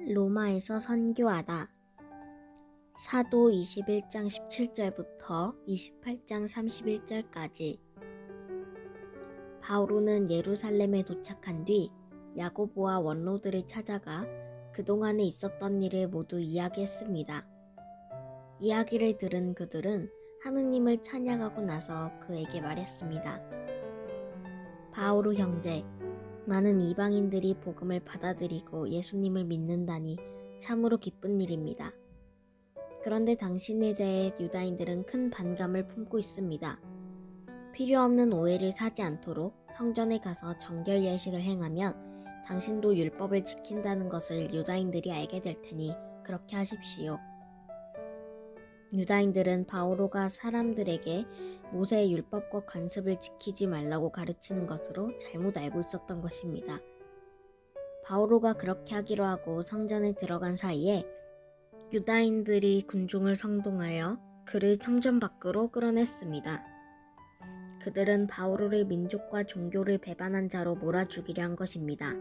로마에서 선교하다. 사도 21장 17절부터 28장 31절까지. 바오로는 예루살렘에 도착한 뒤 야고보와 원로들을 찾아가 그동안에 있었던 일을 모두 이야기했습니다. 이야기를 들은 그들은 하느님을 찬양하고 나서 그에게 말했습니다. 바오로 형제, 많은 이방인들이 복음을 받아들이고 예수님을 믿는다니 참으로 기쁜 일입니다. 그런데 당신에 대해 유다인들은 큰 반감을 품고 있습니다. 필요 없는 오해를 사지 않도록 성전에 가서 정결 예식을 행하면 당신도 율법을 지킨다는 것을 유다인들이 알게 될 테니 그렇게 하십시오. 유다인들은 바오로가 사람들에게 모세의 율법과 관습을 지키지 말라고 가르치는 것으로 잘못 알고 있었던 것입니다. 바오로가 그렇게 하기로 하고 성전에 들어간 사이에 유다인들이 군중을 성동하여 그를 성전 밖으로 끌어냈습니다. 그들은 바오로를 민족과 종교를 배반한 자로 몰아죽이려 한 것입니다.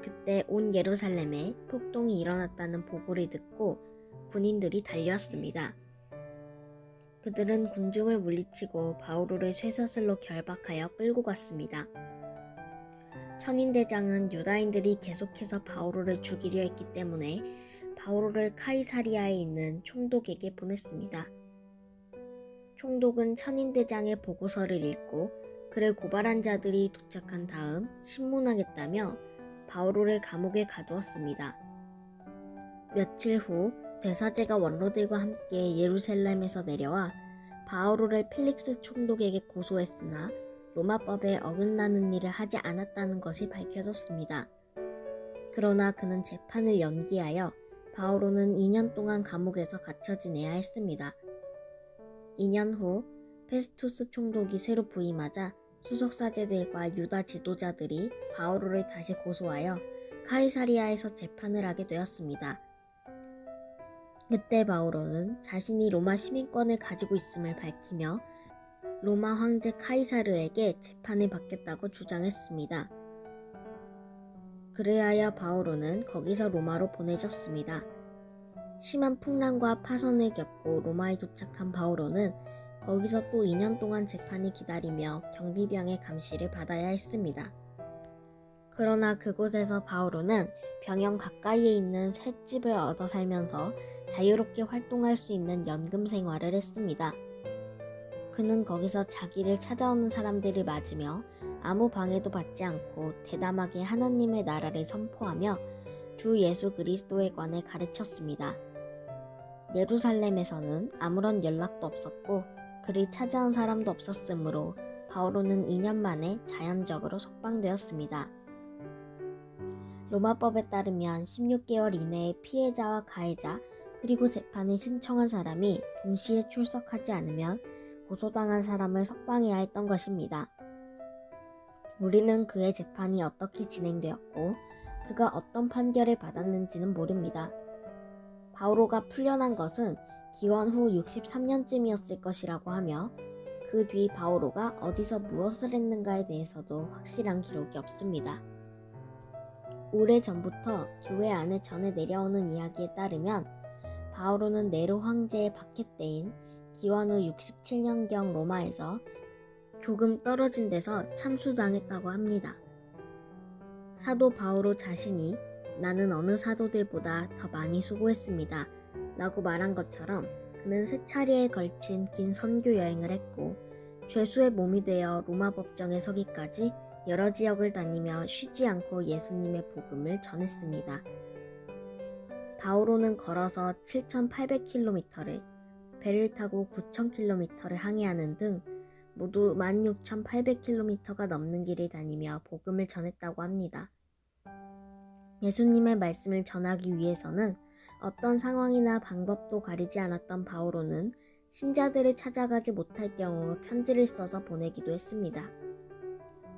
그때 온 예루살렘에 폭동이 일어났다는 보고를 듣고 군인들이 달려왔습니다. 그들은 군중을 물리치고 바오로를 쇠사슬로 결박하여 끌고 갔습니다. 천인대장은 유다인들이 계속해서 바오로를 죽이려 했기 때문에 바오로를 카이사리아에 있는 총독에게 보냈습니다. 총독은 천인대장의 보고서를 읽고 그를 고발한 자들이 도착한 다음 신문하겠다며 바오로를 감옥에 가두었습니다. 며칠 후 대사제가 원로들과 함께 예루살렘에서 내려와 바오로를 펠릭스 총독에게 고소했으나 로마법에 어긋나는 일을 하지 않았다는 것이 밝혀졌습니다. 그러나 그는 재판을 연기하여 바오로는 2년 동안 감옥에서 갇혀 지내야 했습니다. 2년 후 페스투스 총독이 새로 부임하자 수석사제들과 유다 지도자들이 바오로를 다시 고소하여 카이사리아에서 재판을 하게 되었습니다. 그때 바오로는 자신이 로마 시민권을 가지고 있음을 밝히며 로마 황제 카이사르에게 재판을 받겠다고 주장했습니다. 그래야 바오로는 거기서 로마로 보내졌습니다. 심한 풍랑과 파선을 겪고 로마에 도착한 바오로는 거기서 또 2년 동안 재판을 기다리며 경비병의 감시를 받아야 했습니다. 그러나 그곳에서 바오로는 병영 가까이에 있는 셋집을 얻어 살면서 자유롭게 활동할 수 있는 연금 생활을 했습니다. 그는 거기서 자기를 찾아오는 사람들을 맞으며 아무 방해도 받지 않고 대담하게 하나님의 나라를 선포하며 주 예수 그리스도에 관해 가르쳤습니다. 예루살렘에서는 아무런 연락도 없었고 그를 찾아온 사람도 없었으므로 바오로는 2년 만에 자연적으로 석방되었습니다. 로마법에 따르면 16개월 이내에 피해자와 가해자 그리고 재판을 신청한 사람이 동시에 출석하지 않으면 고소당한 사람을 석방해야 했던 것입니다. 우리는 그의 재판이 어떻게 진행되었고 그가 어떤 판결을 받았는지는 모릅니다. 바오로가 풀려난 것은 기원 후 63년쯤이었을 것이라고 하며 그 뒤 바오로가 어디서 무엇을 했는가에 대해서도 확실한 기록이 없습니다. 오래전부터 교회 안에 전해 내려오는 이야기에 따르면 바오로는 네로 황제의 박해 때인 기원 후 67년경 로마에서 조금 떨어진 데서 참수당했다고 합니다. 사도 바오로 자신이 나는 어느 사도들보다 더 많이 수고했습니다 라고 말한 것처럼 그는 3차례에 걸친 긴 선교 여행을 했고 죄수의 몸이 되어 로마 법정에 서기까지 여러 지역을 다니며 쉬지 않고 예수님의 복음을 전했습니다. 바오로는 걸어서 7,800km를, 배를 타고 9,000km를 항해하는 등 모두 16,800km가 넘는 길을 다니며 복음을 전했다고 합니다. 예수님의 말씀을 전하기 위해서는 어떤 상황이나 방법도 가리지 않았던 바오로는 신자들을 찾아가지 못할 경우 편지를 써서 보내기도 했습니다.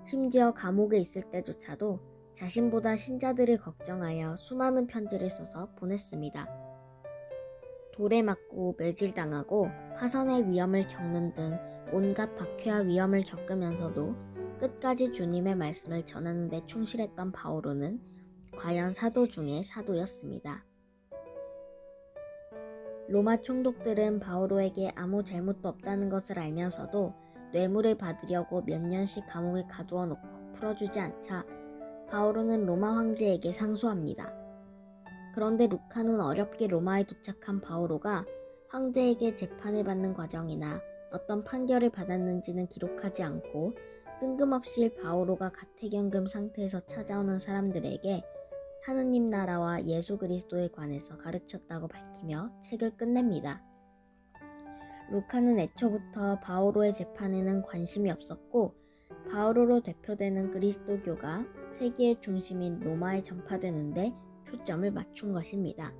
심지어 감옥에 있을 때조차도 자신보다 신자들을 걱정하여 수많은 편지를 써서 보냈습니다. 돌에 맞고 매질당하고 파선의 위험을 겪는 등 온갖 박해와 위험을 겪으면서도 끝까지 주님의 말씀을 전하는 데 충실했던 바오로는 과연 사도 중에 사도였습니다. 로마 총독들은 바오로에게 아무 잘못도 없다는 것을 알면서도 뇌물을 받으려고 몇 년씩 감옥에 가두어 놓고 풀어주지 않자 바오로는 로마 황제에게 상소합니다. 그런데 루카는 어렵게 로마에 도착한 바오로가 황제에게 재판을 받는 과정이나 어떤 판결을 받았는지는 기록하지 않고 뜬금없이 바오로가 가택연금 상태에서 찾아오는 사람들에게 하느님 나라와 예수 그리스도에 관해서 가르쳤다고 밝히며 책을 끝냅니다. 루카는 애초부터 바오로의 재판에는 관심이 없었고 바오로로 대표되는 그리스도교가 세계의 중심인 로마에 전파되는데 초점을 맞춘 것입니다.